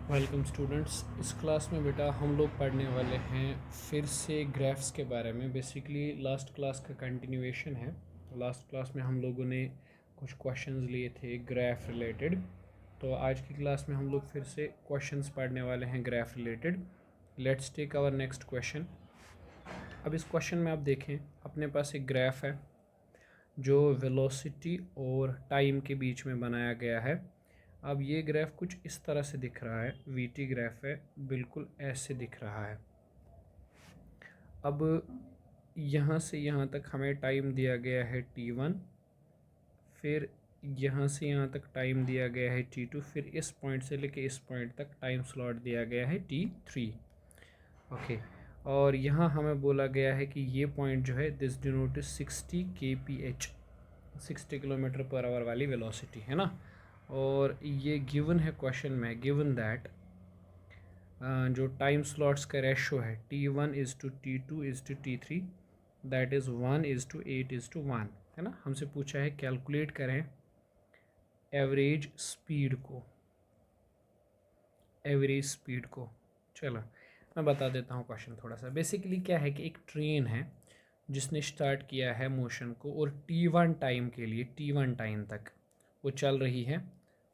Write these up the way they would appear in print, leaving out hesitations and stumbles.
Welcome students. इस class में बेटा हम लोग पढ़ने वाले हैं फिर से ग्राफ्स के बारे में। बेसिकली लास्ट क्लास का कंटिन्यूएशन है। लास्ट क्लास में हम लोगों ने कुछ क्वेश्चंस लिए थे ग्राफ रिलेटेड, तो आज की क्लास में हम लोग फिर से क्वेश्चंस पढ़ने वाले हैं graph related. Let's take our next question. अब इस क्वेश्चन में आप देखें, अपने पास एक ग्राफ है जो वेलोसिटी और टाइम के बीच में बनाया गया है। अब ये ग्राफ कुछ इस तरह से दिख रहा है, वीटी ग्राफ है, बिल्कुल ऐसे दिख रहा है। अब यहाँ से यहाँ तक हमें टाइम दिया गया है t1, फिर यहाँ से यहाँ तक टाइम दिया गया है t2, फिर इस पॉइंट से लेके इस पॉइंट तक टाइम स्लॉट दिया गया है t3। ओके, और यहाँ हमें बोला गया है कि ये पॉइंट जो है this denote 60 kph, 60 kilometre per hour वाली वेलोसिटी है ना। और ये गिवन है क्वेश्चन में, गिवन दैट जो टाइम स्लॉट्स का रेशो है T1:T2:T3, दैट इज़ 1:8:1 है ना। हमसे पूछा है कैलकुलेट करें एवरेज स्पीड को, एवरेज स्पीड को। चलो मैं बता देता हूँ क्वेश्चन थोड़ा सा। बेसिकली क्या है कि एक ट्रेन है जिसने स्टार्ट किया है मोशन को, और T1 टाइम के लिए, T1 टाइम तक वो चल रही है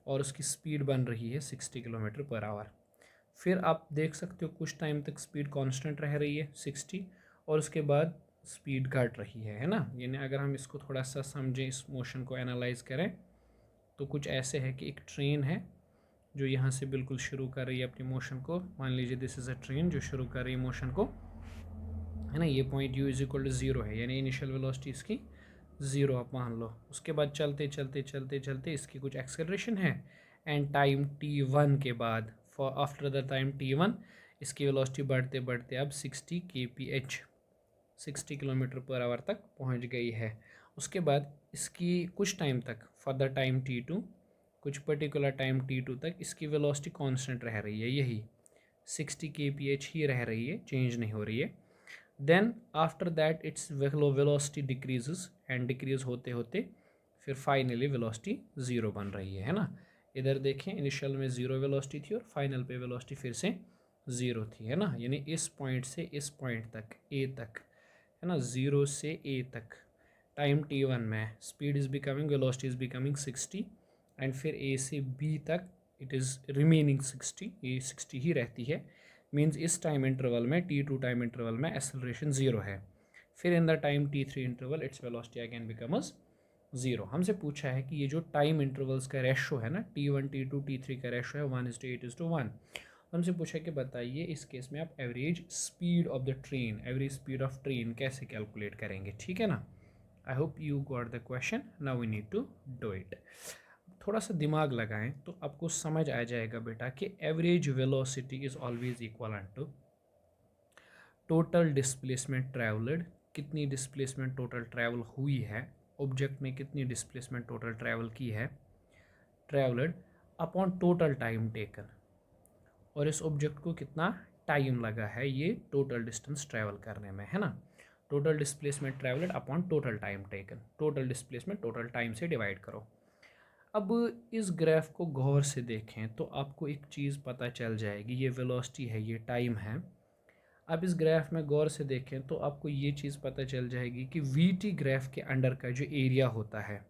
और उसकी स्पीड बन रही है 60 किलोमीटर पर आवर। फिर आप देख सकते हो कुछ टाइम तक स्पीड कांस्टेंट रह रही है 60, और उसके बाद स्पीड घट रही है ना। यानी अगर हम इसको थोड़ा सा समझें, इस मोशन को एनालाइज करें, तो कुछ ऐसे है कि एक ट्रेन है जो यहाँ से बिल्कुल शुरू कर रही है अपनी मोशन को। मान लीजिए दिस इज़ अ ट्रेन जो शुरू कर रही है मोशन को, है ना। ये पॉइंट u=0 है, यानी इनिशियल वेलोसिटी इसकी 0 आप मान लो। उसके बाद चलते चलते चलते चलते इसकी कुछ एक्सेलरेशन है, एंड टाइम t1 के बाद, for after the time t1, इसकी वेलोसिटी बढ़ते बढ़ते अब 60 kph, 60 किलोमीटर पर आवर तक पहुंच गई है। उसके बाद इसकी कुछ टाइम तक, फॉर द टाइम t2, कुछ पर्टिकुलर टाइम t2 तक इसकी वेलोसिटी कांस्टेंट रह रही है, यही 60 kph ही रह रही है, चेंज नहीं हो रही है। Then after that its velocity decreases, and decrease होते होते फिर फाइनली वेलोसिटी 0 बन रही है ना। इधर देखें, इनिशियल में 0 वेलोसिटी थी और फाइनल पे वेलोसिटी फिर से 0 थी, है ना। यानी इस पॉइंट से इस पॉइंट तक, ए तक, है ना, 0 से ए तक टाइम t1 में speed is becoming, velocity is becoming 60, and फिर ए से बी तक इट इज़ रिमेनिंग 60, ये 60 ही रहती है। मीन्स इस टाइम इंटरवल में, t2 टाइम इंटरवल में एक्सेलरेशन 0 है। फिर in the time t3 interval its velocity again becomes 0। हमसे पूछा है कि ये जो टाइम इंटरवल्स का रेशो है ना, t1 t2 t3 का रेशो है 1:8:1। हमसे पूछा कि बताइए इस केस में आप average speed of the train, average speed of train कैसे कैलकुलेट करेंगे, ठीक है ना। I hope you got the question, now we need to do it. थोड़ा सा दिमाग लगाएं तो आपको समझ आ जाएगा बेटा कि average velocity is always equal to total displacement travelled, कितनी डिस्प्लेसमेंट टोटल ट्रैवल हुई है, ऑब्जेक्ट ने कितनी डिस्प्लेसमेंट टोटल ट्रैवल की है, travelled, upon total time taken, और इस ऑब्जेक्ट को कितना टाइम लगा है ये टोटल डिस्टेंस ट्रैवल करने में, है ना। Total displacement travelled upon total time taken, total displacement total time से डिवाइड करो। अब इस ग्राफ को गौर से देखें तो आपको एक चीज़ पता चल जाएगी, ये वेलोसिटी है, ये टाइम है। अब इस ग्राफ में गौर से देखें तो आपको ये चीज़ पता चल जाएगी कि वीटी ग्राफ के अंडर का जो एरिया होता है,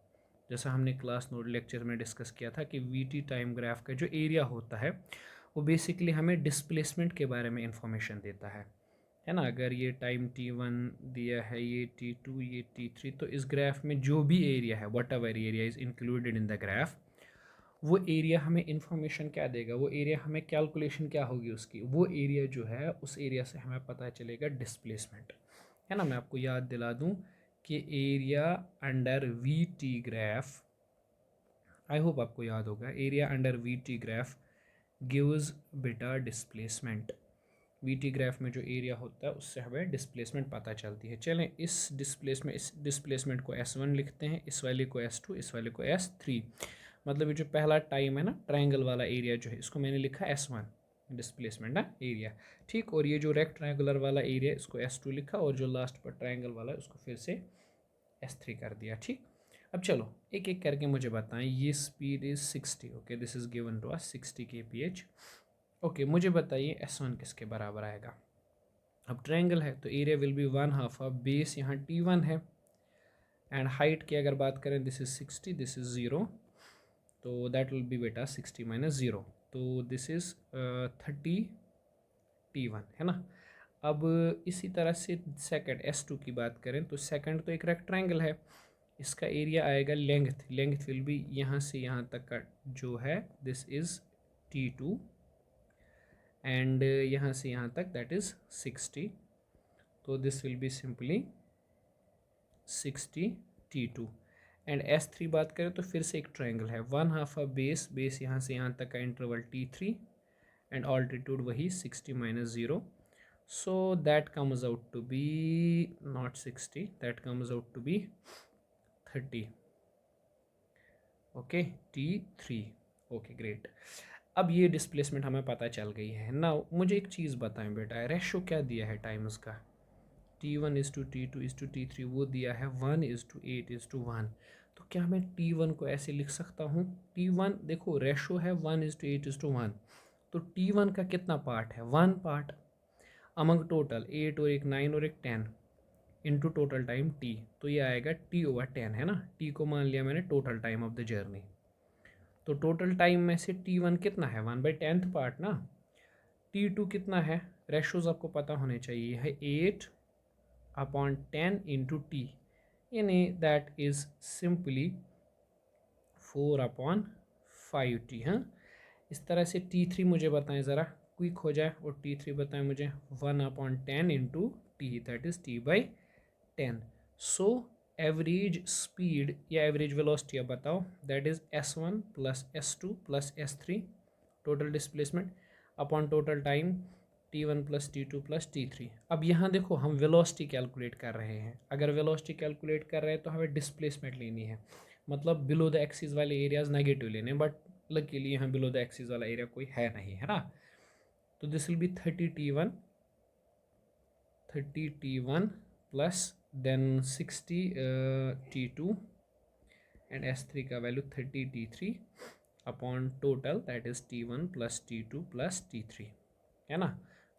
जैसा हमने क्लास नोट लेक्चर में डिस्कस किया था कि वीटी टाइम ग्राफ का जो एरिया होता है वो बेसिकली हमें डिस्प्लेसमेंट के बारे में इंफॉर्मेशन देता है ना। अगर ये टाइम t1 दिया है, ये t2, ये t3, तो इस ग्राफ में जो भी एरिया है, what ever area is included in the graph, वो एरिया हमें इंफॉर्मेशन क्या देगा, वो एरिया हमें कैलकुलेशन क्या होगी उसकी, वो एरिया जो है उस एरिया से हमें पता चलेगा डिस्प्लेसमेंट, है ना। मैं आपको याद दिला दूं कि area under we T graph, I hope आपको याद होगा, area under we T graph gives बेटा डिस्प्लेसमेंट। वी टी ग्राफ में जो एरिया होता है उससे हमें डिस्प्लेसमेंट पता चलती है। चलें इस डिस्प्लेसमेंट को S1 लिखते हैं, इस वाले को S2, इस वाले को S3। मतलब ये जो पहला टाइम है ना, ट्रायंगल वाला एरिया जो है, इसको मैंने लिखा S1 डिस्प्लेसमेंट ना एरिया, ठीक। और ये जो रेक्टेंगुलर वाला एरिया, इसको S2 लिखा, और जो लास्ट पर ट्रायंगल वाला है उसको फिर से S3 कर दिया, ठीक। अब चलो एक एक करके मुझे बताएं। ये speed is 60, okay, this is given to us 60 kph। Okay मुझे बताइए S1 किसके बराबर आएगा। अब ट्रायंगल है तो area will be 1/2 of base, यहाँ T1 है, एंड हाइट की अगर बात करें दिस इज़ 60, दिस इज़ 0, तो दैट विल बी बेटा 60 माइनस 0, तो दिस इज़ 30 T1 है ना। अब इसी तरह से सेकंड S2 की बात करें तो सेकंड तो एक रेक्टेंगल है, इसका एरिया आएगा लेंथ, लेंथ विल बी यहाँ से यहाँ तक का जो है दिस इज़ T2, एंड यहाँ से यहाँ तक दैट इज़ 60, तो this will be simply 60 T2। And S3 बात करें तो फिर से एक ट्रायंगल है, 1/2 ऑफ बेस, बेस यहाँ से यहाँ तक का इंटरवल T3, एंड ऑल्टीट्यूड वही 60 minus 0, so that comes out to be not 60, that comes out to be 30, okay T3, okay great। अब ये डिस्प्लेसमेंट हमें पता चल गई है ना। मुझे एक चीज़ बताएं बेटा, रेशो क्या दिया है टाइम्स का, T1 is to T2 is to T3, वो दिया है 1 इज़ टू 8 इज़ टू 1, तो क्या मैं T1 को ऐसे लिख सकता हूँ, T1 देखो रेशो है 1 इज़ टू 8 इज़ टू 1, तो T1 का कितना पार्ट है, 1 पार्ट अमंग टोटल 8 और एक 9 और एक 10 इनटू टोटल टाइम T, तो ये आएगा T/10 है ना। T को मान लिया मैंने total time of the journey, तो टोटल टाइम में से T1 कितना है, 1/10 पार्ट ना। T2 कितना है, रेशोज आपको पता होने चाहिए, है 8/10 इंटू T, यानी दैट इज़ सिंपली 4/5T। हाँ, इस तरह से T3 मुझे बताएं ज़रा, क्विक हो जाए, और T3 बताएं मुझे 1/10 into T, that is T/10। So average speed या एवरेज वेलोसिटी अब बताओ, that is S1 plus S2 plus S3 total displacement upon total time T1 plus T2 plus T3। अब यहाँ देखो हम वेलोसिटी कैलकुलेट कर रहे हैं, अगर वेलोसिटी कैलकुलेट कर रहे हैं तो हमें डिस्प्लेसमेंट लेनी है, मतलब बिलो द एक्सिस वाले एरियाज नेगेटिव लेने, बट लकीली यहाँ बिलो द एक्सिस वाला एरिया कोई है नहीं, है ना। तो this will be 30T1 plus then 60 T2 and S3 का value 30T3 upon total that is T1 plus T2 plus T3, है ना।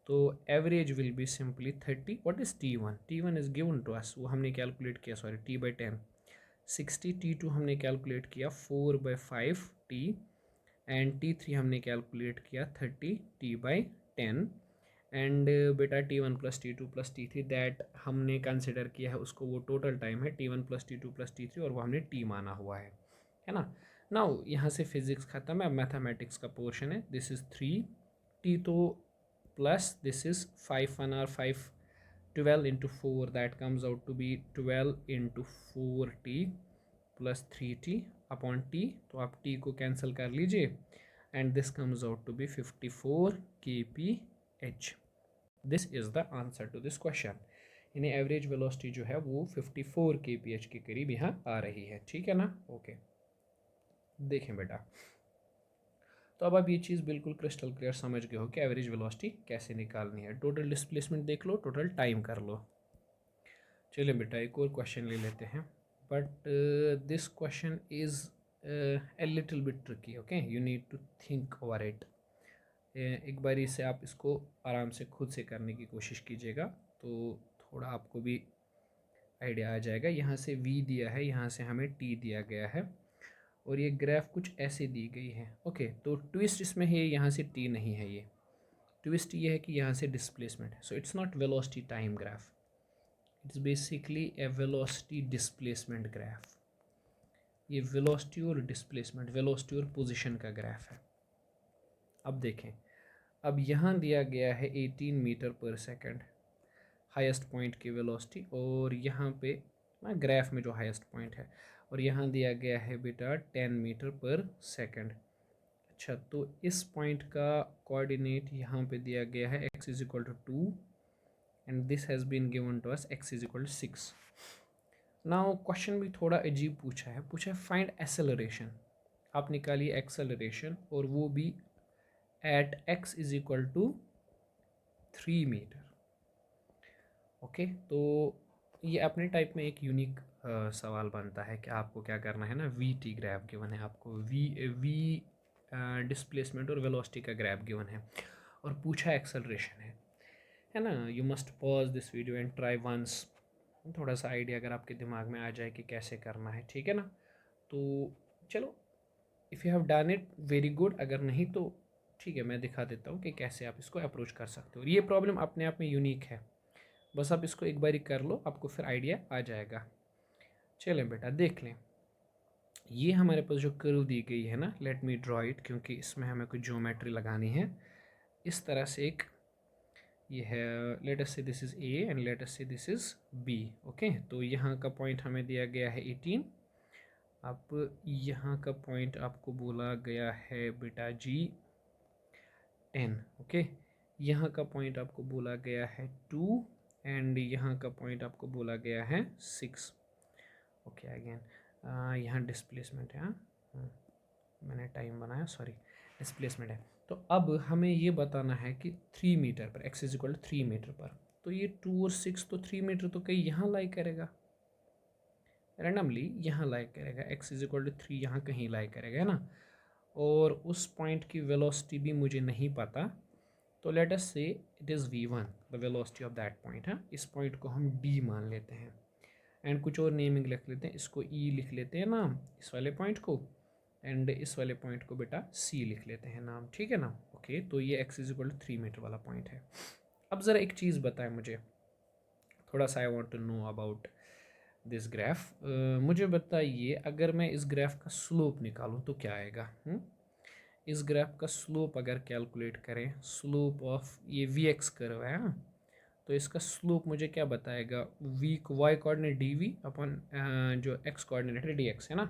तो average will be simply 30, what is T1, T1 is given to us, वो हमने calculate किया, sorry T/10, 60 T2 हमने calculate किया 4/5T, and T3 हमने calculate किया 30T/10, एंड बेटा T1 plus T2 plus T3 that हमने कंसिडर किया है उसको, वो टोटल टाइम है T1 plus T2 plus T3, और वो हमने T माना हुआ है ना। नाउ यहाँ से फिजिक्स ख़त्म है, अब मैथमेटिक्स का पोर्शन है, दिस इज़ 3T, तो plus this is 5 12 into 4, that comes out to be 12 into 4T plus 3T upon T, तो आप T को कैंसिल कर लीजिए, and this comes out to be 54 kph। This is the answer to this question, यानी average velocity जो है वो 54 kph के करीब यहाँ आ रही है, ठीक है ना। ओके देखें बेटा, तो अब आप ये चीज़ बिल्कुल क्रिस्टल क्लियर समझ गए हो कि एवरेज वेलोसिटी कैसे निकालनी है। टोटल डिस्प्लेसमेंट देख लो, टोटल टाइम कर लो। चलिए बेटा एक और क्वेश्चन ले लेते हैं, but this question is a little bit tricky, okay you need to think over it. एक बारी से आप इसको आराम से खुद से करने की कोशिश कीजिएगा, तो थोड़ा आपको भी आइडिया आ जाएगा। यहाँ से V दिया है, यहाँ से हमें T दिया गया है, और ये ग्राफ कुछ ऐसे दी गई है। ओके तो ट्विस्ट इसमें है, यहाँ से T नहीं है, ये ट्विस्ट ये है कि यहाँ से डिस्प्लेसमेंट है, so it's not velocity time graph, it's basically A velocity displacement graph. ये वेलोसिटी और डिस्प्लेसमेंट, वेलोसिटी और पोजीशन का ग्राफ है। अब देखें, अब यहाँ दिया गया है 18 metre per second highest point की वेलोसिटी, और यहाँ पे ना ग्राफ में जो हाईएस्ट पॉइंट है, और यहाँ दिया गया है बेटा 10 मीटर पर सेकंड। अच्छा तो इस पॉइंट का कोऑर्डिनेट यहाँ पे दिया गया है x is equal to 2, and this has been given to us x is equal to 6। Now question भी थोड़ा अजीब पूछा है फाइंड एक्सेलरेशन। आप निकालिए एक्सेलरेशन, और वो भी at x is equal to 3 metre. Okay तो ये अपने टाइप में एक यूनिक सवाल बनता है कि आपको क्या करना है ना, वी टी ग्राफ गिवन है आपको, वी डिस्प्लेसमेंट और वेलोसिटी का ग्राफ गिवन है और पूछा एक्सेलरेशन है ना। You must pause this video and try once, थोड़ा सा आइडिया अगर आपके दिमाग में आ जाए कि कैसे करना है, ठीक है ना। तो चलो, if you have done it very good, अगर नहीं तो ठीक है, मैं दिखा देता हूँ कि कैसे आप इसको अप्रोच कर सकते हो। ये प्रॉब्लम अपने आप में यूनिक है, बस आप इसको एक बारी कर लो, आपको फिर आइडिया आ जाएगा। चलें बेटा देख लें, ये हमारे पास जो कर्व दी गई है ना, लेट मी ड्रॉ इट, क्योंकि इसमें हमें कुछ ज्योमेट्री लगानी है। इस तरह से एक ये है, लेट अस से this is A and let us से दिस इज़ बी। ओके, तो यहाँ का पॉइंट हमें दिया गया है 18। अब यहाँ का पॉइंट आपको बोला गया है बेटा जी 10। ओके, यहाँ का पॉइंट आपको बोला गया है 2 एंड यहाँ का पॉइंट आपको बोला गया है 6। ओके अगेन यहाँ डिस्प्लेसमेंट है, मैंने टाइम बनाया, सॉरी, डिस्प्लेसमेंट है। तो अब हमें ये बताना है कि 3 मीटर पर, X is equal to 3 metre पर, तो ये 2 और 6 तो 3 मीटर तो कहीं यहाँ लाई करेगा, रैंडमली यहाँ लाई करेगा, एक्स इज इक्वल टू 3 यहाँ कहीं लाई करेगा, है ना। और उस पॉइंट की वेलोसिटी भी मुझे नहीं पता, तो लेट अस से it is v1 the velocity of that point. हाँ, इस पॉइंट को हम d मान लेते हैं एंड कुछ और नेमिंग लिख लेते हैं, इसको e लिख लेते हैं नाम इस वाले पॉइंट को, एंड इस वाले पॉइंट को बेटा c लिख लेते हैं नाम, ठीक है ना। ओके, तो ये X is equal to 3 metre वाला पॉइंट है। अब ज़रा एक चीज़ बताएं मुझे, थोड़ा सा I want to know about this graph. मुझे बताइए, अगर मैं इस ग्राफ का स्लोप निकालूं तो क्या आएगा? इस ग्राफ का स्लोप अगर कैलकुलेट करें, स्लोप ऑफ ये वी एक्स कर्व है, हाँ, तो इसका स्लोप मुझे क्या बताएगा? V Y coordinate D V अपन जो एक्स कोऑर्डिनेट है डी एक्स, है ना,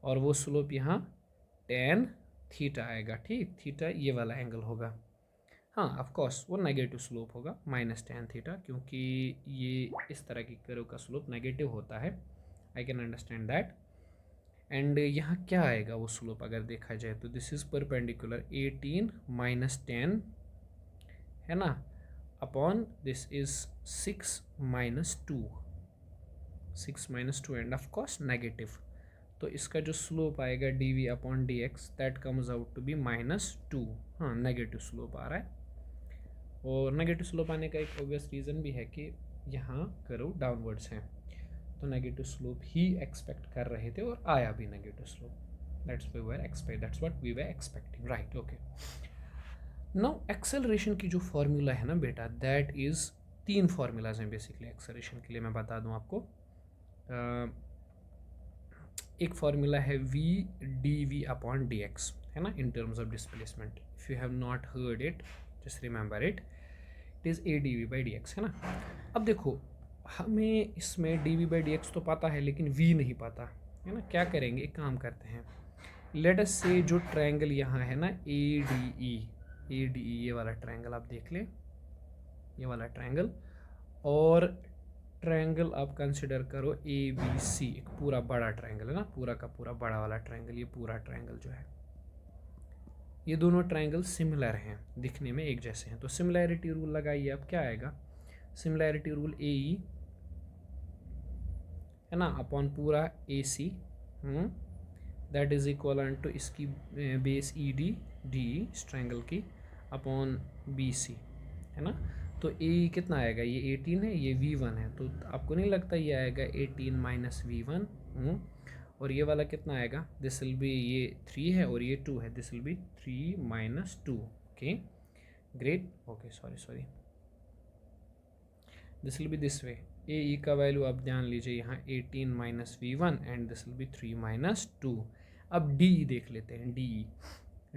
और वो स्लोप यहाँ टेन थीटा आएगा, ठीक, थीटा ये वाला एंगल होगा। हाँ ऑफ कोर्स वो नेगेटिव स्लोप होगा, माइनस टेन थीटा, क्योंकि ये इस तरह की कर्व का स्लोप नेगेटिव होता है, I can understand that. And यहाँ क्या आएगा वो स्लोप अगर देखा जाए तो, दिस इज परपेंडिकुलर 18 माइनस 10, है ना, upon this is 6 minus 2, 6 minus 2 and of course negative, तो इसका जो स्लोप आएगा d v upon d x that comes out to be -2। हाँ, नेगेटिव स्लोप आ रहा है, और नेगेटिव स्लोप आने का एक ऑब्वियस रीज़न भी है कि यहाँ कर्व डाउनवर्ड्स हैं, तो नेगेटिव स्लोप ही एक्सपेक्ट कर रहे थे और आया भी negative slope, that's what we were expecting, right. Okay, now acceleration की जो फार्मूला है ना बेटा, दैट इज़ 3 फार्मूलाज हैं बेसिकली एक्सेलरेशन के लिए, मैं बता दूं आपको। एक फार्मूला है v d v upon d x, है ना, in terms of displacement. If you have not heard it, just remember it, it is a d v by d x, है ना। अब देखो, हमें इसमें d v by d x तो पता है लेकिन वी नहीं पता, है ना। क्या करेंगे, एक काम करते हैं, लेट अस से जो ट्रायंगल यहाँ है ना ए डी ई, ये वाला ट्रायंगल आप देख लें, ये वाला ट्रायंगल, और ट्रायंगल आप कंसिडर करो ए बी सी, एक पूरा बड़ा ट्रायंगल है ना, पूरा का पूरा बड़ा वाला ट्रायंगल, ये पूरा ट्रायंगल जो है, ये दोनों ट्रायंगल सिमिलर हैं, दिखने में एक जैसे हैं, तो सिमिलैरिटी रूल लगाइए, अब क्या आएगा? सिमिलैरिटी रूल ए ई, है ना, अपॉन पूरा ए सी, दैट इज इक्वल टू इसकी बेस ई डी डी इस ट्रायंगल की अपॉन बी सी, है ना। तो ए कितना आएगा? ये 18 है, ये v1 है, तो आपको नहीं लगता ये आएगा 18 माइनस v1? और ये वाला कितना आएगा? दिस विल बी, ये 3 है और ये 2 है, this will be 3 minus 2। Okay great, okay sorry, this will be this way, A E का वैल्यू आप ध्यान लीजिए यहाँ 18 minus v1 and this will be 3 minus 2। अब डी देख लेते हैं,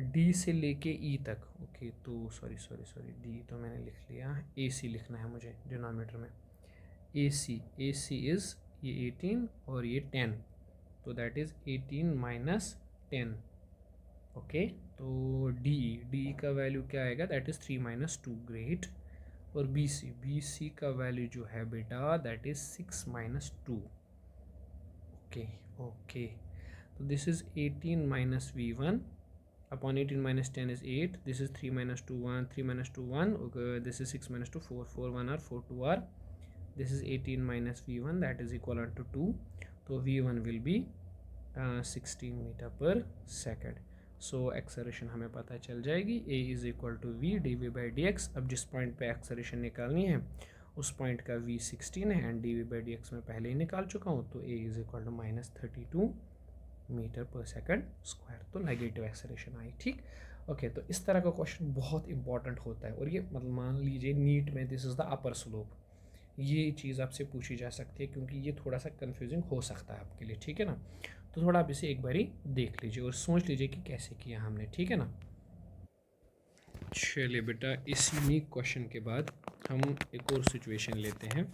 डी से लेके ई तक, ओके, तो सॉरी डी तो मैंने लिख लिया, ए सी लिखना है मुझे डिनोमिनेटर में, ए सी इज़ ये 18 और ये 10, तो दैट इज़ 18 माइनस 10। ओके, तो डी का वैल्यू क्या आएगा? That is 3 minus 2, great. और बी सी का वैल्यू जो है बेटा दैट इज़ 6 माइनस 2। ओके, तो this is 18 minus v1 upon 18 minus 10 is 8, this is 3 minus 2 1, 3 minus 2 1, okay, this is 6 minus 2 4, 4 1 are 4 2 are, this is 18 minus v1 that is equal to 2, so v1 will be 16 meter per second। So acceleration हमें पता चल जाएगी, a is equal to v d v by d x. अब जिस point पे acceleration निकालनी है उस पॉइंट का v 16 है and d v by d x में पहले ही निकाल चुका हूँ, तो a is equal to -32 metre per second square, तो नेगेटिव एक्सेलरेशन आई। ठीक, ओके। तो इस तरह का क्वेश्चन बहुत इंपॉर्टेंट होता है, और ये मतलब मान लीजिए नीट में this is the upper slope, ये चीज़ आपसे पूछी जा सकती है, क्योंकि ये थोड़ा सा कंफ्यूजिंग हो सकता है आपके लिए, ठीक है ना। तो थोड़ा आप इसे एक बारी देख लीजिए और सोच लीजिए कि कैसे किया हमने, ठीक है ना। चलिए बेटा, इस यूनिक क्वेश्चन के बाद हम एक और सिचुएशन लेते हैं।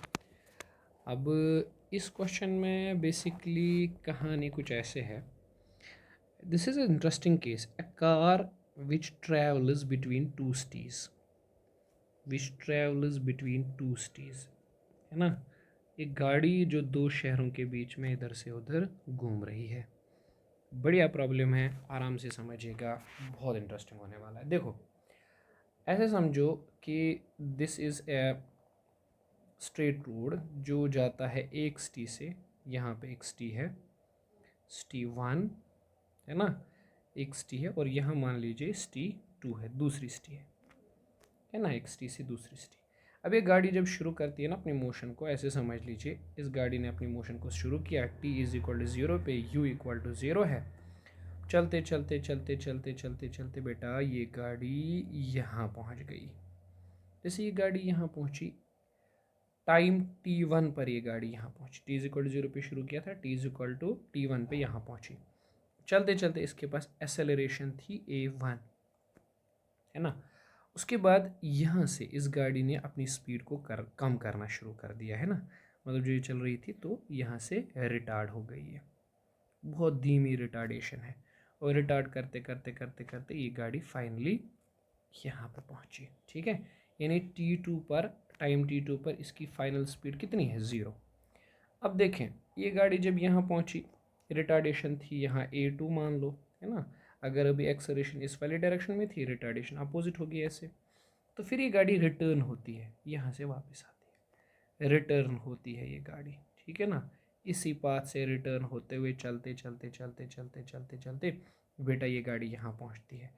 अब इस क्वेश्चन में बेसिकली कहानी कुछ ऐसे है। This is a interesting case, a car which travels between two cities, है ना। एक गाड़ी जो दो शहरों के बीच में इधर से उधर घूम रही है। बढ़िया प्रॉब्लम है, आराम से समझिएगा, बहुत इंटरेस्टिंग होने वाला है। देखो, ऐसे समझो कि this is a straight road जो जाता है एक सिटी से, यहाँ पे एक सिटी है, सिटी 1 है ना, एक सिटी है, और यहाँ मान लीजिए सिटी 2 है, दूसरी सिटी है ना, एक सिटी से दूसरी सिटी। अब ये गाड़ी जब शुरू करती है ना अपनी मोशन को, ऐसे समझ लीजिए इस गाड़ी ने अपनी मोशन को शुरू किया, t इज़ इक्वल टू 0 पे, u इक्वल टू 0 है। चलते चलते चलते चलते चलते चलते बेटा ये गाड़ी यहाँ पहुँच गई। जैसे ये गाड़ी यहाँ पहुँची, टाइम t1 पर ये गाड़ी यहाँ पहुँची, t इज इक्वल टू 0 पे शुरू किया था, t is equal to t1 पे यहाँ पहुँची। चलते चलते इसके पास एसेलरेशन थी a1, है ना। उसके बाद यहाँ से इस गाड़ी ने अपनी स्पीड को कम करना शुरू कर दिया, है ना। मतलब जो ये चल रही थी तो यहाँ से रिटार्ड हो गई है, बहुत धीमी रिटार्डेशन है, और रिटार्ड करते करते करते करते ये गाड़ी फाइनली यहाँ पे पहुँची, ठीक है। यानी t2 पर, टाइम t2 पर इसकी फाइनल स्पीड कितनी है, 0। अब देखें ये गाड़ी जब यहाँ पहुँची, रिटार्डेशन थी यहाँ a2 मान लो, है ना। अगर अभी एक्सेलरेशन इस वाली डायरेक्शन में थी, रिटार्डेशन अपोजिट होगी ऐसे, तो फिर ये गाड़ी रिटर्न होती है, यहाँ से वापस आती है, रिटर्न होती है ये गाड़ी, ठीक है ना। इसी पाथ से रिटर्न होते हुए चलते चलते चलते चलते चलते चलते बेटा ये गाड़ी यहाँ पहुँचती है।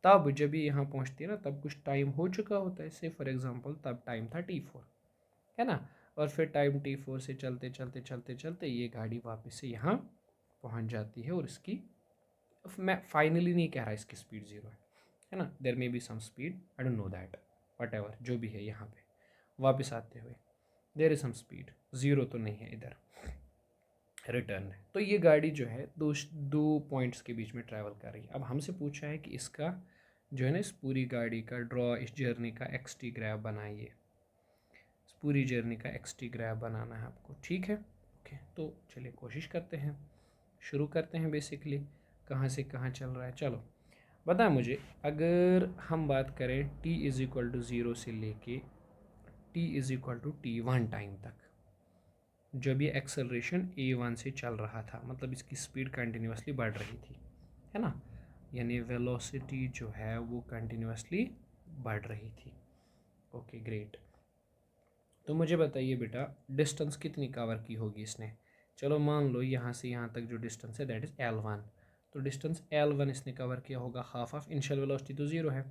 तब जब ये यहाँ पहुँचती है ना, तब कुछ टाइम हो चुका होता है, से फॉर एग्जांपल तब टाइम था t4, है ना। और फिर टाइम t4 से चलते चलते चलते चलते ये गाड़ी वापस से यहाँ पहुँच जाती है, और इसकी, मैं फाइनली नहीं कह रहा इसकी स्पीड 0 है ना, there may be some speed, I don't know that, whatever जो भी है, यहाँ पे वापस आते हुए देयर इज सम स्पीड, 0 तो नहीं है इधर, रिटर्न है। तो ये गाड़ी जो है दो पॉइंट्स के बीच में ट्रैवल कर रही है। अब हमसे पूछा है कि इसका जो है ना, इस पूरी गाड़ी का ड्रॉ, इस जर्नी का XT ग्राफ बनाइए, इस पूरी जर्नी का XT ग्राफ बनाना है आपको, ठीक है। ओके, तो चलिए कोशिश करते हैं, शुरू करते हैं। बेसिकली कहाँ से कहाँ चल रहा है, चलो बताएं मुझे। अगर हम बात करें t इज़ इक्वल टू 0 से लेके t is equal to t1 time तक, जब ये एक्सेलरेशन a1 से चल रहा था, मतलब इसकी स्पीड कंटिन्यूसली बढ़ रही थी, है ना, यानी वेलोसिटी जो है वो कंटिन्यूसली बढ़ रही थी। Okay great. तो मुझे बताइए बेटा डिस्टेंस कितनी कवर की होगी इसने। चलो मान लो यहाँ से यहाँ तक जो डिस्टेंस है दैट इज़ L1, तो डिस्टेंस L1 इसने कवर किया होगा, हाफ ऑफ इनिशियल वेलोसिटी तो 0 है,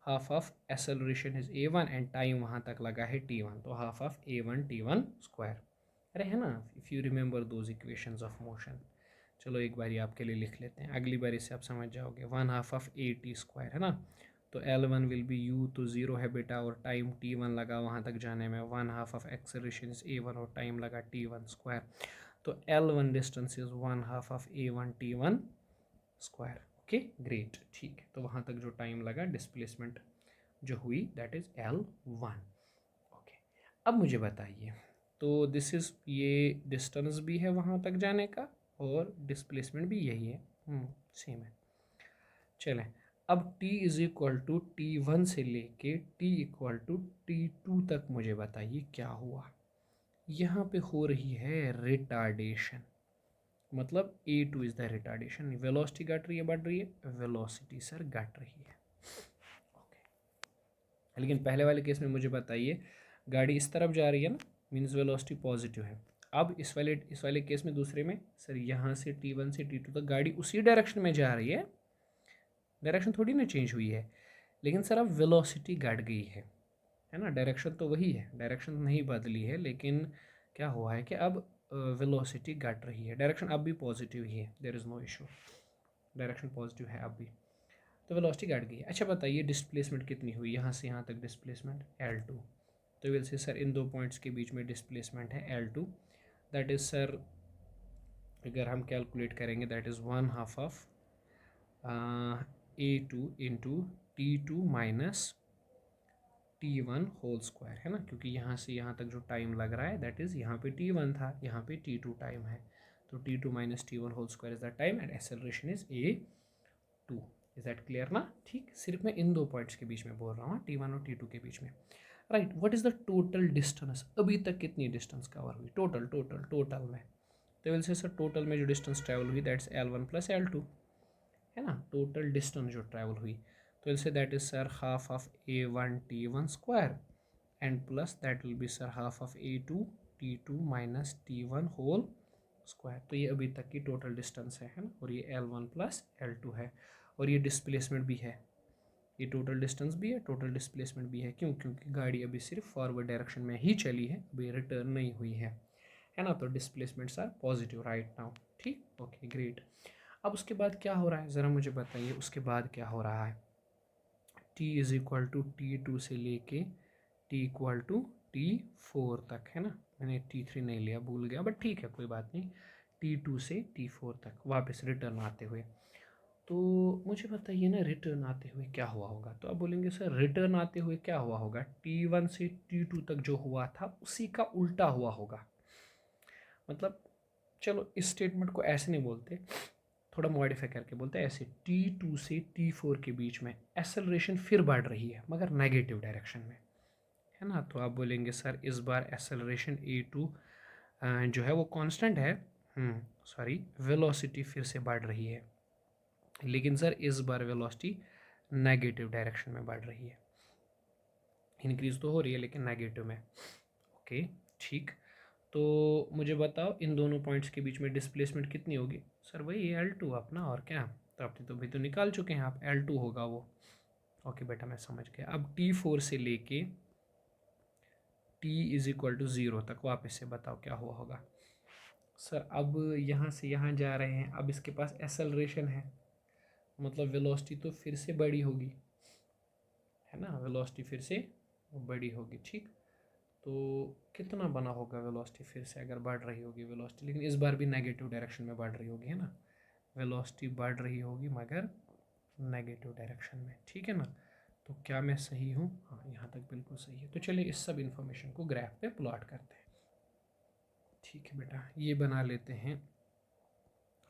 half of acceleration is a1 and time वहाँ तक लगा है t1, तो half of a1 t1 square, अरे है ना, if you remember those equations of motion. चलो एक बारी आपके लिए लिख लेते हैं, अगली बारी से आप समझ जाओगे, 1/2 ऑफ at स्क्वायर, है ना। तो L1 विल बी u, तो 0 है बेटा, और टाइम t1 लगा वहाँ तक जाने में, 1/2 ऑफ एक्सेलरेशन इज a1 और टाइम लगा t1 स्क्वायर, तो L1 distance is 1/2 of a1 t1 square. Okay great, ठीक है। तो वहाँ तक जो टाइम लगा, डिस्प्लेसमेंट जो हुई दैट इज़ L1। ओके, अब मुझे बताइए, तो दिस इज़, ये डिस्टेंस भी है वहाँ तक जाने का और डिस्प्लेसमेंट भी यही है, सेम है। चलें, अब t is equal to t1 से लेके t इक्वल टू t2 तक मुझे बताइए क्या हुआ। यहाँ पे हो रही है रिटार्डेशन, मतलब a2 is the retardation, velocity घट रही है बढ़ रही है, वेलोसिटी सर घट रही है। ओके, लेकिन पहले वाले केस में मुझे बताइए गाड़ी इस तरफ जा रही है ना, मीन्स वेलोसिटी पॉजिटिव है। अब इस वाले केस में दूसरे में सर यहाँ से t1 से t2 तक गाड़ी उसी डायरेक्शन में जा रही है, डायरेक्शन थोड़ी ना चेंज हुई है, लेकिन सर अब वेलोसिटी घट गई है ना। डायरेक्शन तो वही है, डायरेक्शन नहीं बदली है, लेकिन क्या हुआ है कि अब वेलोसिटी घट रही है। डायरेक्शन अब भी पॉजिटिव ही है, there is no issue, direction positive है अब भी, तो वेलोसिटी घट गई है। अच्छा बताइए डिस्प्लेसमेंट कितनी हुई यहाँ से यहाँ तक डिस्प्लेसमेंट L2। तो विल से सर इन दो पॉइंट्स के बीच में डिस्प्लेसमेंट है L2, दैट इज़ सर अगर हम कैलकुलेट करेंगे that is 1/2 of A2 into T2 minus T1 whole square, है ना, क्योंकि यहाँ से यहाँ तक जो टाइम लग रहा है दैट इज़ यहाँ पे T1 था, यहाँ पे T2 टाइम है, तो T2 minus T1 whole square is the time and acceleration is A2। Is that clear ना? ठीक, सिर्फ मैं इन दो पॉइंट्स के बीच में बोल रहा हूँ, T1 और T2 के बीच में। Right, what is the total distance, अभी तक कितनी डिस्टेंस कवर हुई टोटल में? तो विल से सर टोटल में जो डिस्टेंस ट्रैवल हुई दैट्स L1 प्लस L2, है ना, टोटल डिस्टेंस जो ट्रैवल हुई। तो will say that is sir half of A1 T1 square and plus that will be sir half of A2 T2 minus T1 whole square. तो ये अभी तक की टोटल डिस्टेंस है ना, और ये L1 प्लस L2 है, और ये डिस्प्लेसमेंट भी है, ये टोटल डिस्टेंस भी है, टोटल डिस्प्लेसमेंट भी है। क्यों? क्योंकि गाड़ी अभी सिर्फ फॉरवर्ड डायरेक्शन में ही चली है, अभी रिटर्न नहीं हुई है ना, तो displacements are positive right now. ठीक, ओके ग्रेट। अब उसके बाद क्या हो रहा है ज़रा मुझे बताइए, उसके बाद क्या हो रहा है? T is equal to T2 से लेके T इक्वल टू T4 तक, है ना, मैंने T3 नहीं लिया, भूल गया, बट ठीक है कोई बात नहीं, T2 से T4 तक वापस रिटर्न आते हुए। तो मुझे बताइए ना रिटर्न आते हुए क्या हुआ होगा? तो आप बोलेंगे सर रिटर्न आते हुए क्या हुआ होगा? T1 से T2 तक जो हुआ था उसी का उल्टा हुआ होगा। मतलब चलो इस स्टेटमेंट को ऐसे नहीं बोलते, थोड़ा मॉडिफाई करके बोलते हैं ऐसे, T2 से T4 के बीच में एक्सेलरेशन फिर बढ़ रही है मगर नेगेटिव डायरेक्शन में, है ना। तो आप बोलेंगे सर इस बार एक्सेलरेशन A2 जो है वो कांस्टेंट है, सॉरी वेलोसिटी फिर से बढ़ रही है, लेकिन सर इस बार वेलोसिटी नेगेटिव डायरेक्शन में बढ़ रही है, इंक्रीज तो हो रही है लेकिन नेगेटिव में। ओके ठीक, तो मुझे बताओ इन दोनों पॉइंट्स के बीच में डिस्प्लेसमेंट कितनी होगी? सर वही L2 अपना, और क्या, तो आपने तो भी तो निकाल चुके हैं आप, L2 होगा वो। ओके बेटा मैं समझ गया। अब T4 से लेके T इज इक्वल टू 0 तक वापस से बताओ क्या हुआ होगा? सर अब यहाँ से यहाँ जा रहे हैं, अब इसके पास एक्सेलरेशन है, मतलब वेलोसिटी तो फिर से बड़ी होगी, है ना, वेलोसिटी फिर से बड़ी होगी। ठीक, तो कितना बना होगा वेलोसिटी फिर से अगर बढ़ रही होगी वेलोसिटी, लेकिन इस बार भी नेगेटिव डायरेक्शन में बढ़ रही होगी, है ना, वेलोसिटी बढ़ रही होगी मगर नेगेटिव डायरेक्शन में, ठीक है ना। तो क्या मैं सही हूँ? हाँ यहाँ तक बिल्कुल सही है। तो चलिए इस सब इन्फॉर्मेशन को ग्राफ पे प्लॉट करते हैं। ठीक है बेटा, ये बना लेते हैं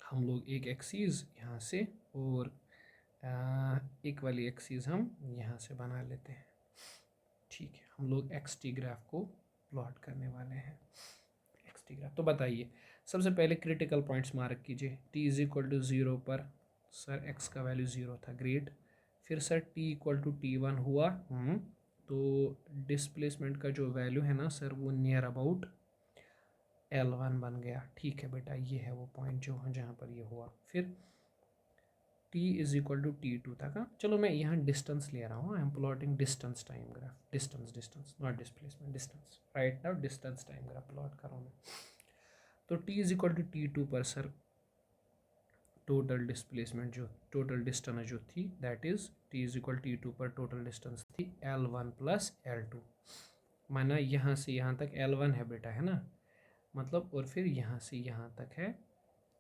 हम लोग एक एक्सीज यहाँ से, और एक वाली एक्सीज हम यहाँ से बना लेते हैं। ठीक है, हम लोग एक्स टी ग्राफ को प्लॉट करने वाले हैं, एक्स टी ग्राफ। तो बताइए सबसे पहले क्रिटिकल पॉइंट्स मार्क कीजिए। टी इज इक्वल टू 0 पर सर एक्स का वैल्यू 0 था, ग्रेट। फिर sir T equal to T1 हुआ, तो डिस्प्लेसमेंट का जो वैल्यू है ना सर वो नियर अबाउट L1 बन गया। ठीक है बेटा, ये है वो पॉइंट जो जहाँ पर ये हुआ। फिर T is equal to T2 तक। हाँ चलो मैं यहाँ डिस्टेंस ले रहा हूँ, I am plotting distance time graph, distance not displacement, distance right now distance time graph plot कर रहा हूँ मैं। तो T is equal to T2 पर सर टोटल डिस्प्लेसमेंट जो टोटल डिस्टेंस जो थी that is T is equal T2 पर टोटल डिस्टेंस थी L1 प्लस L2, माना यहाँ से यहाँ तक L1 है बेटा, है ना, मतलब, और फिर यहाँ से यहाँ तक है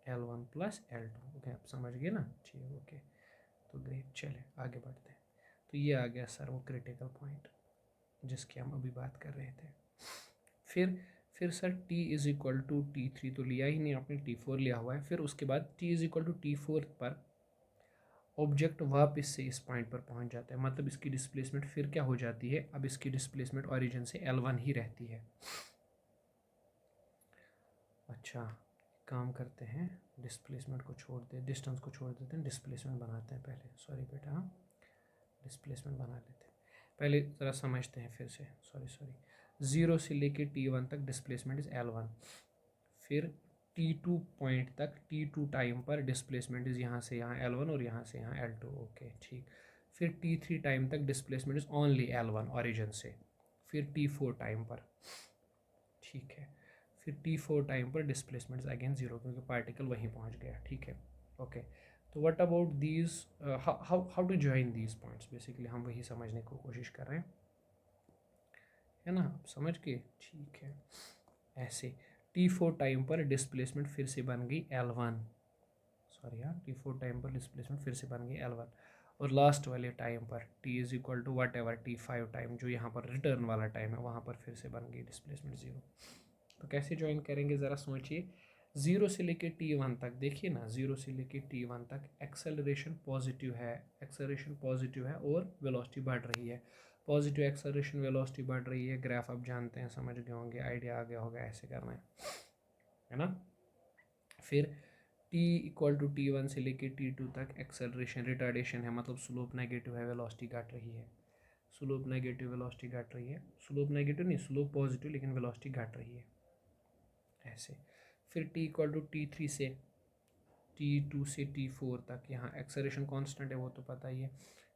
L1 प्लस L2। ओके आप समझ गए ना? ठीक, ओके तो ग्रेट, चले आगे बढ़ते हैं। तो ये आ गया सर वो क्रिटिकल पॉइंट जिसकी हम अभी बात कर रहे थे। फिर sir T is equal to T3 तो लिया ही नहीं आपने, T4 लिया हुआ है। फिर उसके बाद T is equal to T4 पर ऑब्जेक्ट वापस से इस पॉइंट पर पहुंच जाता है, मतलब इसकी डिस्प्लेसमेंट फिर क्या हो जाती है, अब इसकी डिस्प्लेसमेंट ओरिजिन से L1 ही रहती है। अच्छा काम करते हैं, डिस्प्लेसमेंट को छोड़ दे, डिस्टेंस को छोड़ देते हैं, डिस्प्लेसमेंट बनाते हैं पहले, सॉरी बेटा, हाँ डिस्प्लेसमेंट बना लेते हैं पहले, ज़रा समझते हैं फिर से, सॉरी 0 से लेके T1 तक डिस्प्लेसमेंट इज L1। फिर T2 पॉइंट तक, T2 टाइम पर डिस्प्लेसमेंट इज़ यहाँ से यहाँ L1 और यहाँ से यहाँ L2, ओके ठीक। फिर T3 टाइम तक displacement is only L1 origin से, फिर T4 टाइम पर, ठीक है। फिर T4 टाइम पर डिस्प्लेसमेंट इज अगेन जीरो क्योंकि पार्टिकल वहीं पहुंच गया, ठीक है ओके। तो what about these, how to join these points, basically हम वही समझने को कोशिश कर रहे हैं, है ना, आप समझ के, ठीक है। ऐसे T4 टाइम पर डिस्प्लेसमेंट फिर से बन गई L1, सॉरी हाँ, T4 टाइम पर डिस्प्लेसमेंट फिर से बन गई L1, और लास्ट वाले टाइम पर T is equal to whatever T5 time, जो यहाँ पर रिटर्न वाला टाइम है, वहाँ पर फिर से बन गई डिस्प्लेसमेंट जीरो। तो कैसे ज्वाइन करेंगे ज़रा सोचिए। ज़ीरो से लेके T1 तक, देखिए ना, ज़ीरो से लेके T1 तक एक्सेलरेशन पॉजिटिव है, एक्सेलरेशन पॉजिटिव है और वेलोसिटी बढ़ रही है, पॉजिटिव एक्सेलरेशन वेलोसिटी बढ़ रही है। ग्राफ आप जानते हैं, समझ गए होंगे, आइडिया आ गया होगा, ऐसे करना है ना। फिर T इक्वल टू T1 से लेके T2 तक एक्सेलरेशन रिटार्डेशन है, मतलब स्लोप नेगेटिव है, वेलोसिटी घट रही है, स्लोप नेगेटिव वेलोसिटी घट रही है, स्लोप नेगेटिव नहीं, स्लोप पॉजिटिव, लेकिन वेलोसिटी घट रही है, ऐसे। फिर T इक्वल टू T3 से T2 से T4 तक, यहाँ एक्सेलरेशन कांस्टेंट है, वो तो पता ही है,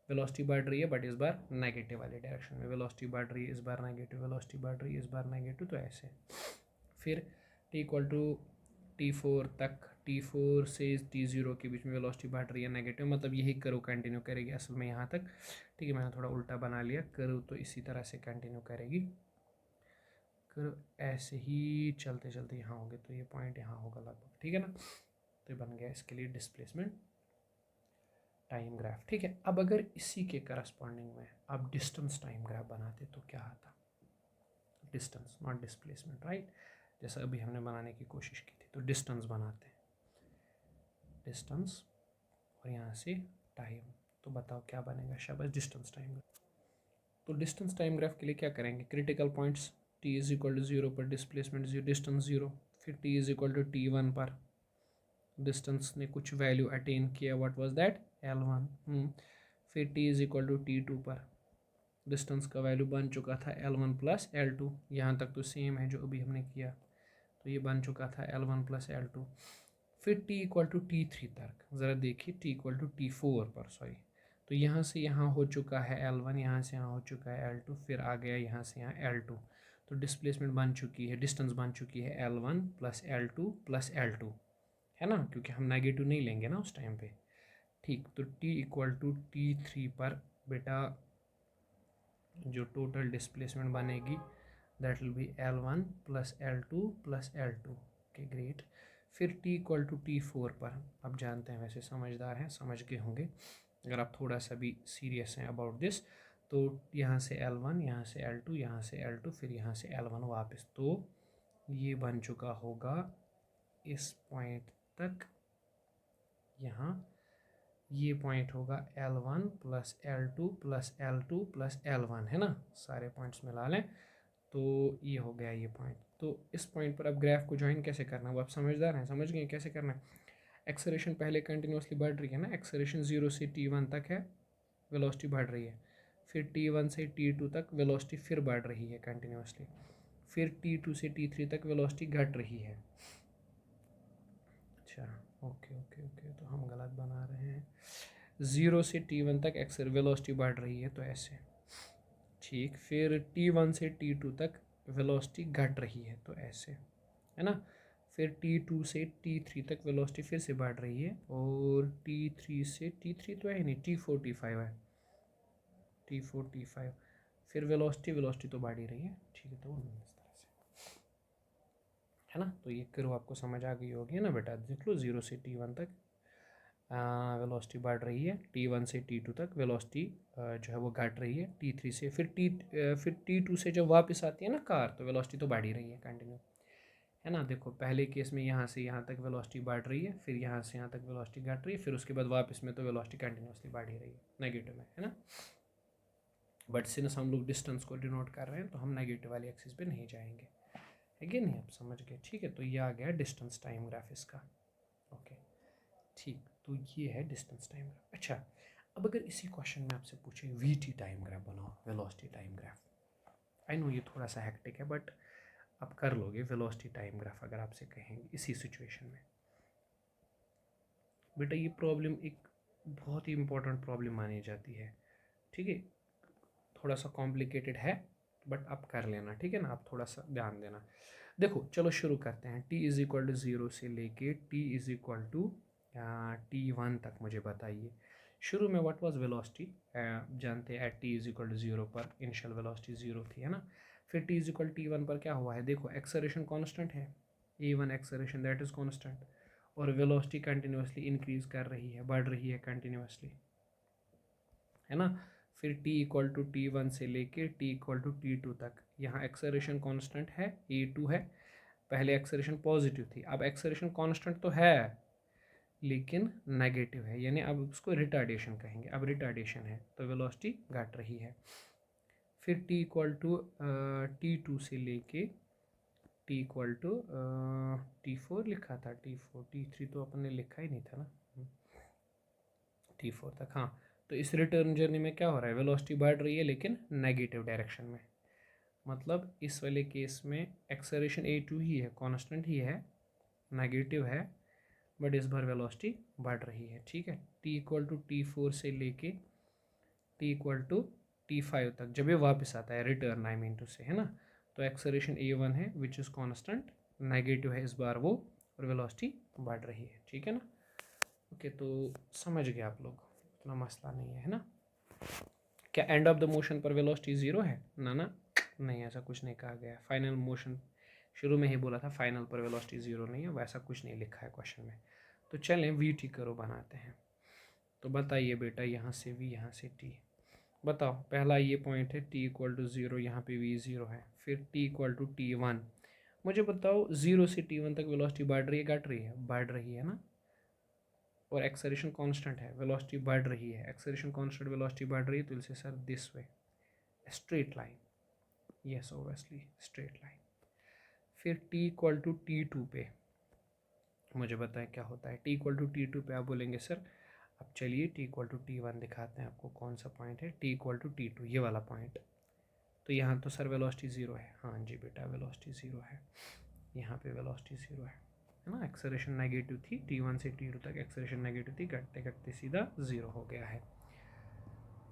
वेलोसिटी बढ़ रही है बट इस बार नेगेटिव वाले डायरेक्शन में, वेलोसिटी बढ़ रही है इस बार नेगेटिव, वेलोसिटी बढ़ रही है इस बार नेगेटिव, तो ऐसे। फिर T इक्वल टू T4 तक, T4 से T0 के बीच में वेलोसिटी बढ़ रही है नेगेटिव, मतलब यही कर्व कंटिन्यू करेगी असल में यहाँ तक, ठीक है। मैंने थोड़ा उल्टा बना लिया, कर्व तो इसी तरह से कंटिन्यू करेगी, कर्व ऐसे ही चलते चलते यहाँ होंगे, तो ये पॉइंट यहाँ होगा लगभग, ठीक है ना। तो बन गया इसके लिए डिस्प्लेसमेंट टाइम ग्राफ, ठीक है। अब अगर इसी के करस्पॉन्डिंग में आप डिस्टेंस टाइम ग्राफ बनाते तो क्या आता, डिस्टेंस नॉट डिस्प्लेसमेंट, राइट, जैसा अभी हमने बनाने की कोशिश की थी। तो डिस्टेंस बनाते हैं, डिस्टेंस और यहाँ से टाइम, तो बताओ क्या बनेगा, शाबाश, डिस्टेंस टाइम ग्राफ। तो डिस्टेंस टाइम ग्राफ के लिए क्या करेंगे, critical points T is equal to zero पर डिस्प्लेसमेंट जीरो, डिस्टेंस जीरो, फिर T is equal to T1 पर डिस्टेंस ने कुछ वैल्यू अटेन किया, व्हाट वाज दैट L1, फिर T is equal to T2 पर डिस्टेंस का वैल्यू बन चुका था L1 प्लस L2, यहाँ तक तो सेम है जो अभी हमने किया, तो ये बन चुका था L1 प्लस L2। फिर T इक्वल टू T3 तक, ज़रा देखिए T इक्वल टू T4 पर, सॉरी, तो यहाँ से यहाँ हो चुका है L1, यहाँ से यहाँ हो चुका है L2, फिर आ गया यहाँ से यहाँ L2, तो डिस्प्लेसमेंट बन चुकी है, डिस्टेंस बन चुकी है L1 plus L2 plus L2, है ना, क्योंकि हम नेगेटिव नहीं लेंगे ना उस टाइम पे, ठीक। तो T इक्वल टू T3 पर बेटा जो टोटल डिस्प्लेसमेंट बनेगी that will B L1 plus L2 plus L2, okay great. फिर T इक्वल टू T4 पर, आप जानते हैं, वैसे समझदार हैं, समझ के होंगे, अगर आप थोड़ा सा भी सीरियस हैं अबाउट दिस, तो यहाँ से L1, यहाँ से L2, यहाँ से L2, फिर यहाँ से L1 वापस, तो ये बन चुका होगा इस पॉइंट तक, यहाँ ये पॉइंट होगा L1 plus L2 plus L2 plus L1, है ना, सारे पॉइंट्स मिला लें, तो ये हो गया ये पॉइंट। तो इस पॉइंट पर अब ग्राफ को ज्वाइन कैसे करना है, वो आप समझदार हैं, समझ गए कैसे करना है। एक्सेलरेशन पहले कंटिन्यूसली बढ़ रही है ना, एक्सेलरेशन 0 से T1 तक है, वेलोसिटी बढ़ रही है, फिर T1 से T2 तक वेलोसिटी फिर बढ़ रही है कंटिन्यूसली, फिर T2 से T3 तक वेलोसिटी घट रही है। अच्छा ओके ओके ओके, तो हम गलत बना रहे हैं, 0 से T1 तक एक्सेल वेलोसिटी बढ़ रही है, तो ऐसे, ठीक। फिर T1 से T2 तक वेलोसिटी घट रही है, तो ऐसे, है ना। फिर T2 से T3 तक वेलोसिटी फिर से बढ़ रही है, और T3 से T3 तो है नहीं, T4 T5 है, T4 T5, फिर वेलोसिटी तो बढ़ ही रही है, ठीक है। तो इस तरह से, है ना, तो ये करो, आपको समझ आ गई होगी ना बेटा, देख लो 0 से T1 तक वेलोसिटी बढ़ रही है, T1 से T2 तक वेलोसिटी जो है वो घट रही है, T3 से फिर T2 से जब वापस आती है ना कार, तो वेलोसिटी तो बढ़ ही रही है कंटिन्यू, है ना। देखो पहले केस में यहाँ से यहाँ तक वेलोसिटी बढ़ रही है, फिर यहाँ से यहाँ तक वेलोसिटी घट रही है, फिर उसके बाद वापस में तो वेलोसिटी कंटिन्यूसली बढ़ ही रही है नेगेटिव में, है ना। बट सिंस हम लोग डिस्टेंस को डिनोट कर रहे हैं, तो हम नेगेटिव वाली एक्सिस पे नहीं जाएंगे, है कि नहीं, आप समझ गए, ठीक है। तो ये आ गया डिस्टेंस टाइम ग्राफ इसका, ओके ठीक। तो ये है डिस्टेंस टाइम ग्राफ। अच्छा, अब अगर इसी क्वेश्चन में आपसे पूछे VT टाइम ग्राफ बनाओ, velocity time graph, I know ये थोड़ा सा हेक्टिक है, बट आप कर लोगे वेलोसिटी टाइम ग्राफ अगर आपसे कहेंगे इसी सिचुएशन में। बेटा ये प्रॉब्लम एक बहुत ही इंपॉर्टेंट प्रॉब्लम मानी जाती है, ठीक है, थोड़ा सा कॉम्प्लिकेटेड है बट आप कर लेना, ठीक है ना, आप थोड़ा सा ध्यान देना। देखो चलो शुरू करते हैं। t is equal to zero से लेके t is equal to t1 तक मुझे बताइए। शुरू में व्हाट वाज वेलोसिटी, जानते हैं at t is equal to zero पर इनिशियल वेलोसिटी ज़ीरो थी, है ना। फिर t इज़ इक्वल t1 पर क्या हुआ है, देखो एक्सेलरेशन कांस्टेंट है, a1 acceleration that is constant, और वेलोसिटी कंटिन्यूसली इंक्रीज कर रही है, बढ़ रही है कंटिन्यूसली, है ना। फिर t इक्वल टू t1 से लेके t इक्वल टू t2 तक, यहाँ एक्सेलरेशन कांस्टेंट है, a2 है, पहले एक्सेलरेशन पॉजिटिव थी, अब एक्सेलरेशन कांस्टेंट तो है लेकिन नेगेटिव है, यानी अब उसको रिटार्डेशन कहेंगे, अब रिटार्डेशन है तो वेलोसिटी घट रही है। फिर t इक्वल टू t2 से लेके t इक्वल टू t4 लिखा था, t4 t3 तो अपन ने लिखा ही नहीं था ना, t4 तक, हाँ। तो इस रिटर्न जर्नी में क्या हो रहा है, वेलोसिटी बढ़ रही है लेकिन नेगेटिव डायरेक्शन में, मतलब इस वाले केस में एक्सेलरेशन a2 ही है, कांस्टेंट ही है, नेगेटिव है, बट इस बार वेलोसिटी बढ़ रही है, ठीक है। t इक्वल टू t4 से लेके t इक्वल टू t5 तक जब ये वापस आता है रिटर्न, आई मीन टू से, है ना, तो एक्सेलरेशन a1 है विच इज़ कांस्टेंट, नेगेटिव है इस बार वो, और वेलोसिटी बढ़ रही है, ठीक है ना। ओके तो समझ गए आप लोग, इतना मसला नहीं है ना। क्या एंड ऑफ द मोशन पर वेलोसिटी ज़ीरो है, ना ना नहीं, ऐसा कुछ नहीं कहा गया। फाइनल मोशन शुरू में ही बोला था फाइनल पर वेलोसिटी ज़ीरो नहीं है, वैसा कुछ नहीं लिखा है क्वेश्चन में। तो चलें वी टी करो बनाते हैं। तो बताइए बेटा, यहाँ से वी, यहाँ से टी, बताओ पहला ये पॉइंट है t इक्वल टू ज़ीरो, यहाँ पे वी ज़ीरो है, फिर t इक्वल टू t1, मुझे बताओ ज़ीरो से t1 तक वेलोसिटी बढ़ रही है घट रही है, बढ़ रही है ना, और एक्सेलरेशन कांस्टेंट है, वेलोसिटी बढ़ रही है, एक्सेलरेशन कांस्टेंट वेलोसिटी बढ़ रही है, तो इसे sir this way straight line, yes obviously straight line. फिर t इक्वल टू t2 पे मुझे बताएं क्या होता है, t इक्वल टू t2 पे आप बोलेंगे सर, अब चलिए t इक्वल टू t1 दिखाते हैं आपको कौन सा पॉइंट है, t इक्वल टू t2 ये वाला पॉइंट। तो यहाँ तो सर वेलोसिटी ज़ीरो है, हाँ जी बेटा वेलोसिटी ज़ीरो है, यहाँ पे वेलोसिटी ज़ीरो है ना, एक्सेलरेशन नेगेटिव थी, t1 से t2 तक एक्सेलरेशन नेगेटिव थी, घटते घटते सीधा ज़ीरो हो गया है,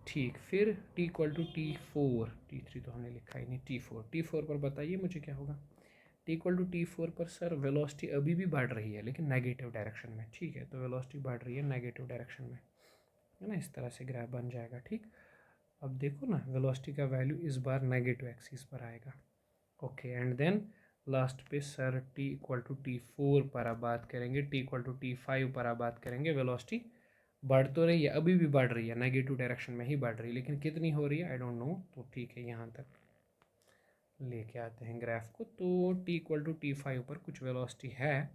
ठीक। फिर t equal to t4, t3 तो हमने लिखा ही नहीं, t4 पर बताइए मुझे क्या होगा। t इक्वल टू t4 पर सर वेलोसिटी अभी भी बढ़ रही है लेकिन नेगेटिव डायरेक्शन में, ठीक है, तो वेलोसिटी बढ़ रही है नेगेटिव डायरेक्शन में, है ना, इस तरह से ग्राफ बन जाएगा, ठीक। अब देखो ना वेलोसिटी का वैल्यू इस बार नेगेटिव एक्सिस पर आएगा, ओके। एंड देन लास्ट पे sir t equal to t4 पर आप बात करेंगे, t इक्वल टू t5 पर आप बात करेंगे, वेलोसिटी बढ़ तो रही है, अभी भी बढ़ रही है, नेगेटिव डायरेक्शन में ही बढ़ रही है, लेकिन कितनी हो रही है आई डोंट नो, तो ठीक है यहाँ तक लेके आते हैं ग्राफ को। तो t इक्वल टू t5 पर कुछ वेलोसिटी है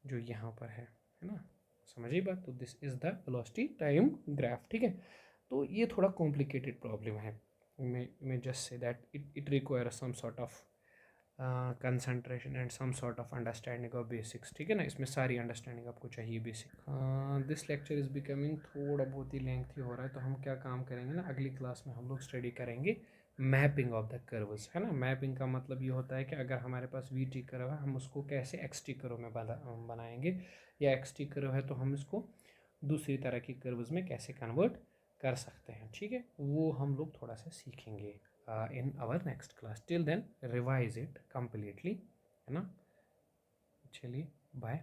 जो यहाँ पर है ना, समझिए बात। तो this is the velocity time graph, ठीक है। तो ये थोड़ा कॉम्प्लिकेटेड प्रॉब्लम है, मैं just say that it require some sort of concentration and some sort of understanding of basics, ठीक है ना, इसमें सारी अंडरस्टैंडिंग आपको चाहिए basic. This lecture is becoming थोड़ा बहुत ही लेंथी हो रहा है, तो हम क्या काम करेंगे ना, अगली क्लास में हम लोग स्टडी करेंगे मैपिंग ऑफ द कर्व्स, है ना। मैपिंग का मतलब ये होता है कि अगर हमारे पास वी टी कर्व है हम उसको कैसे एक्स टी कर्व में बनाएंगे, या एक्स टी कर्व है तो हम इसको दूसरी तरह की कर्व्स में कैसे कन्वर्ट कर सकते हैं, ठीक है, वो हम लोग थोड़ा सा सीखेंगे in our next class. Till then revise it completely, है ना। चलिए बाय।